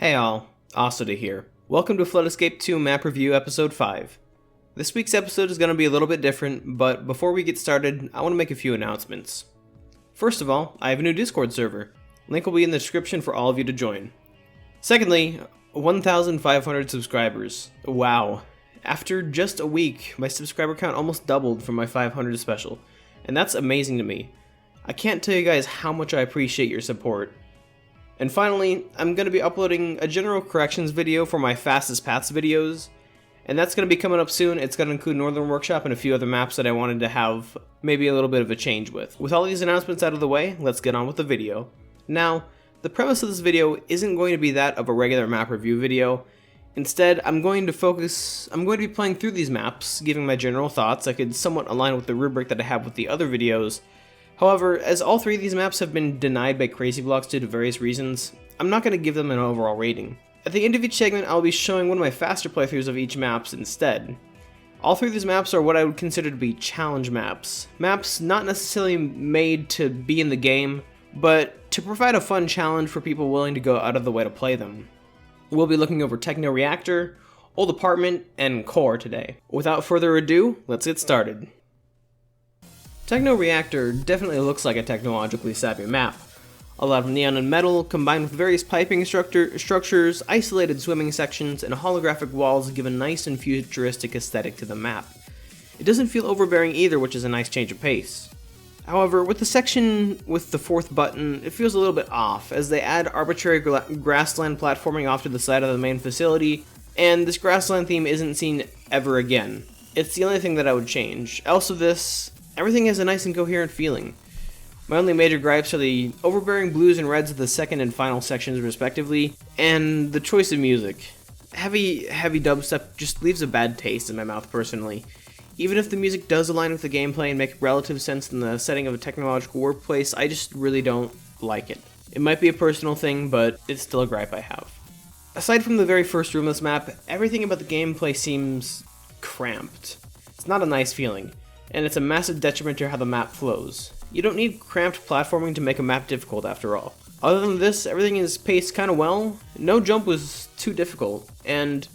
Hey all, Occida here. Welcome to Flood Escape 2 Map Review Episode 5. This week's episode is going to be a little bit different, but before we get started, I want to make a few announcements. First of all, I have a new Discord server. Link will be in the description for all of you to join. Secondly, 1,500 subscribers. Wow. After just a week, my subscriber count almost doubled from my 500 special, and that's amazing to me. I can't tell you guys how much I appreciate your support. And finally, I'm going to be uploading a general corrections video for my fastest paths videos, and that's going to be coming up soon. It's going to include Northern Workshop and a few other maps that I wanted to have maybe a little bit of a change with. With all these announcements out of the way, let's get on with the video. Now, the premise of this video isn't going to be that of a regular map review video. Instead, I'm going to be playing through these maps, giving my general thoughts. I could somewhat align with the rubric that I have with the other videos. However, as all three of these maps have been denied by Crazy Blocks due to various reasons, I'm not going to give them an overall rating. At the end of each segment, I'll be showing one of my faster playthroughs of each maps instead. All three of these maps are what I would consider to be challenge maps. Maps not necessarily made to be in the game, but to provide a fun challenge for people willing to go out of the way to play them. We'll be looking over Techno Reactor, Old Apartment, and Core today. Without further ado, let's get started. Techno Reactor definitely looks like a technologically savvy map. A lot of neon and metal, combined with various piping structures, isolated swimming sections, and holographic walls give a nice and futuristic aesthetic to the map. It doesn't feel overbearing either, which is a nice change of pace. However, with the section with the fourth button, it feels a little bit off, as they add arbitrary grassland platforming off to the side of the main facility, and this grassland theme isn't seen ever again. It's the only thing that I would change. Else of this, everything has a nice and coherent feeling. My only major gripes are the overbearing blues and reds of the second and final sections respectively, and the choice of music. Heavy dubstep just leaves a bad taste in my mouth personally. Even if the music does align with the gameplay and make relative sense in the setting of a technological workplace, I just really don't like it. It might be a personal thing, but it's still a gripe I have. Aside from the very first room of this map, everything about the gameplay seems cramped. It's not a nice feeling, and it's a massive detriment to how the map flows. You don't need cramped platforming to make a map difficult after all. Other than this, everything is paced kinda well. No jump was too difficult, and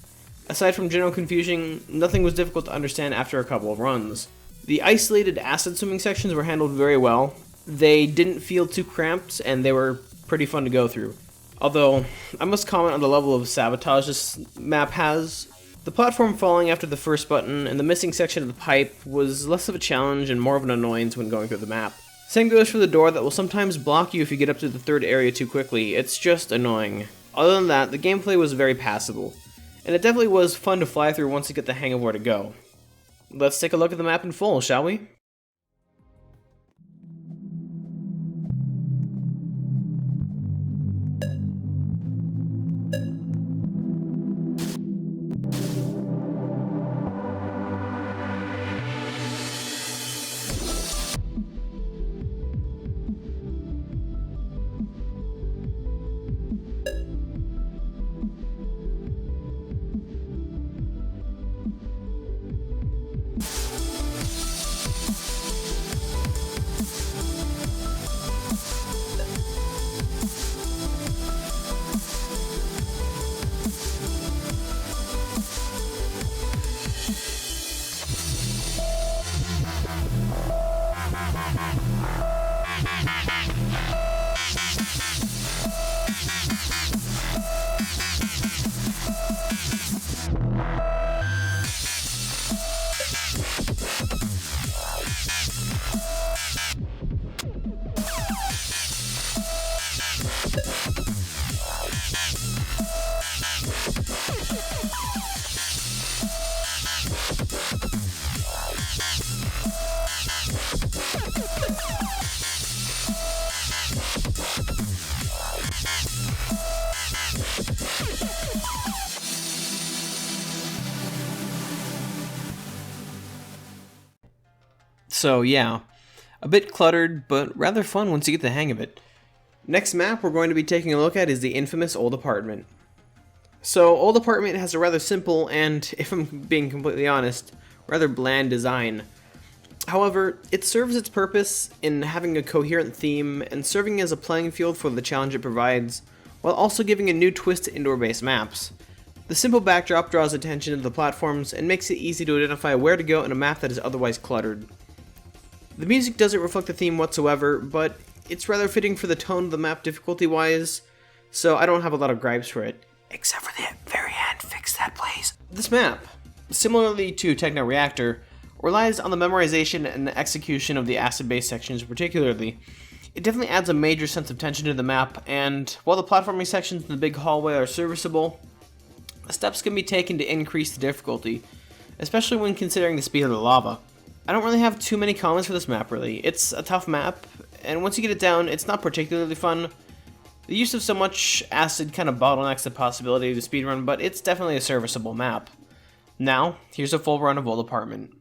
aside from general confusion, nothing was difficult to understand after a couple of runs. The isolated acid swimming sections were handled very well. They didn't feel too cramped, and they were pretty fun to go through. Although, I must comment on the level of sabotage this map has. The platform falling after the first button and the missing section of the pipe was less of a challenge and more of an annoyance when going through the map. Same goes for the door that will sometimes block you if you get up to the third area too quickly. It's just annoying. Other than that, the gameplay was very passable, and it definitely was fun to fly through once you get the hang of where to go. Let's take a look at the map in full, shall we? So yeah, a bit cluttered, but rather fun once you get the hang of it. Next map we're going to be taking a look at is the infamous Old Apartment. So Old Apartment has a rather simple and, if I'm being completely honest, rather bland design. However, it serves its purpose in having a coherent theme and serving as a playing field for the challenge it provides, while also giving a new twist to indoor-based maps. The simple backdrop draws attention to the platforms and makes it easy to identify where to go in a map that is otherwise cluttered. The music doesn't reflect the theme whatsoever, but it's rather fitting for the tone of the map difficulty-wise, so I don't have a lot of gripes for it. Except for the very end, fix that please. This map, similarly to Techno Reactor, relies on the memorization and execution of the acid-based sections particularly. It definitely adds a major sense of tension to the map, and while the platforming sections in the big hallway are serviceable, steps can be taken to increase the difficulty, especially when considering the speed of the lava. I don't really have too many comments for this map really. It's a tough map, and once you get it down, it's not particularly fun. The use of so much acid kind of bottlenecks the possibility of the speedrun, but it's definitely a serviceable map. Now, here's a full run of Old Apartment.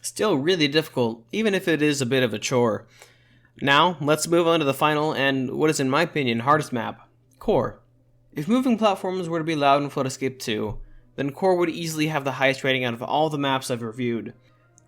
Still really difficult, even if it is a bit of a chore. Now, let's move on to the final and, what is in my opinion, hardest map, Core. If moving platforms were to be allowed in Flood Escape 2, then Core would easily have the highest rating out of all the maps I've reviewed.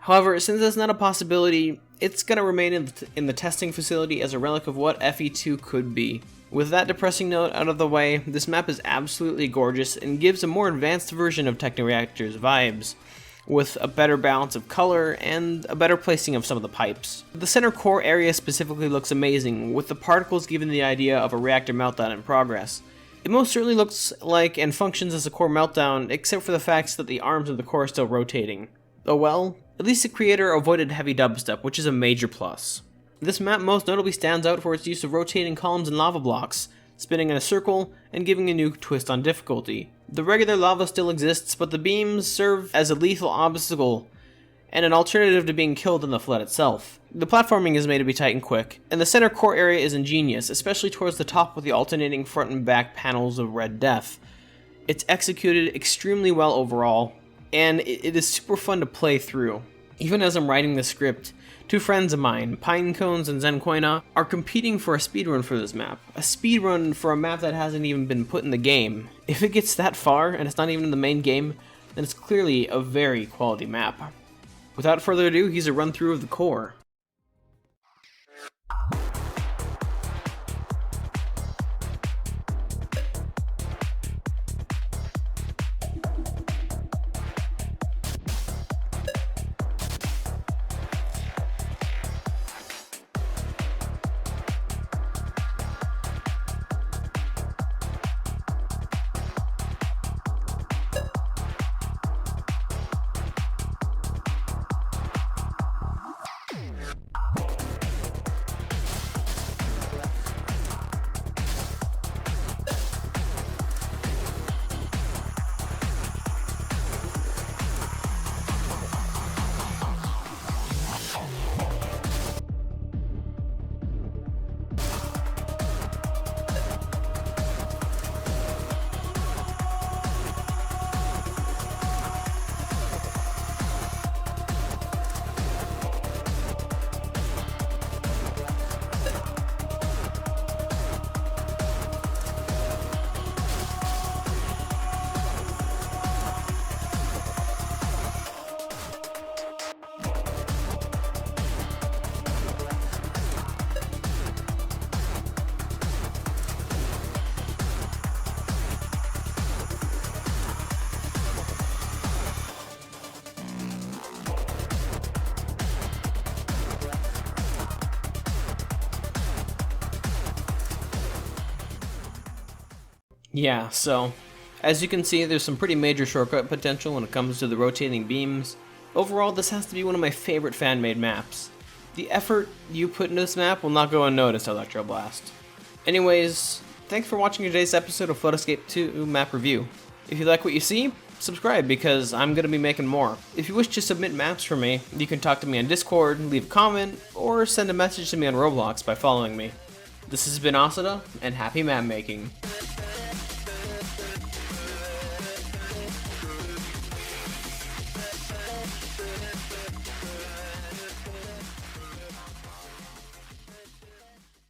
However, since that's not a possibility, it's going to remain in the testing facility as a relic of what FE2 could be. With that depressing note out of the way, this map is absolutely gorgeous and gives a more advanced version of Techno Reactor's vibes, with a better balance of color and a better placing of some of the pipes. The center core area specifically looks amazing, with the particles giving the idea of a reactor meltdown in progress. It most certainly looks like and functions as a core meltdown, except for the fact that the arms of the core are still rotating. Oh well, at least the creator avoided heavy dubstep, which is a major plus. This map most notably stands out for its use of rotating columns and lava blocks, spinning in a circle, and giving a new twist on difficulty. The regular lava still exists, but the beams serve as a lethal obstacle and an alternative to being killed in the flood itself. The platforming is made to be tight and quick, and the center core area is ingenious, especially towards the top with the alternating front and back panels of Red Death. It's executed extremely well overall, and it is super fun to play through. Even as I'm writing the script, two friends of mine, Pinecones and Zenkoina, are competing for a speedrun for this map. A speedrun for a map that hasn't even been put in the game. If it gets that far, and it's not even in the main game, then it's clearly a very quality map. Without further ado, here's a run through of the core. Yeah, so, as you can see, there's some pretty major shortcut potential when it comes to the rotating beams. Overall, this has to be one of my favorite fan-made maps. The effort you put into this map will not go unnoticed, Electroblast. Anyways, thanks for watching today's episode of Flood Escape 2 Map Review. If you like what you see, subscribe because I'm going to be making more. If you wish to submit maps for me, you can talk to me on Discord, leave a comment, or send a message to me on Roblox by following me. This has been Occida, and happy map making.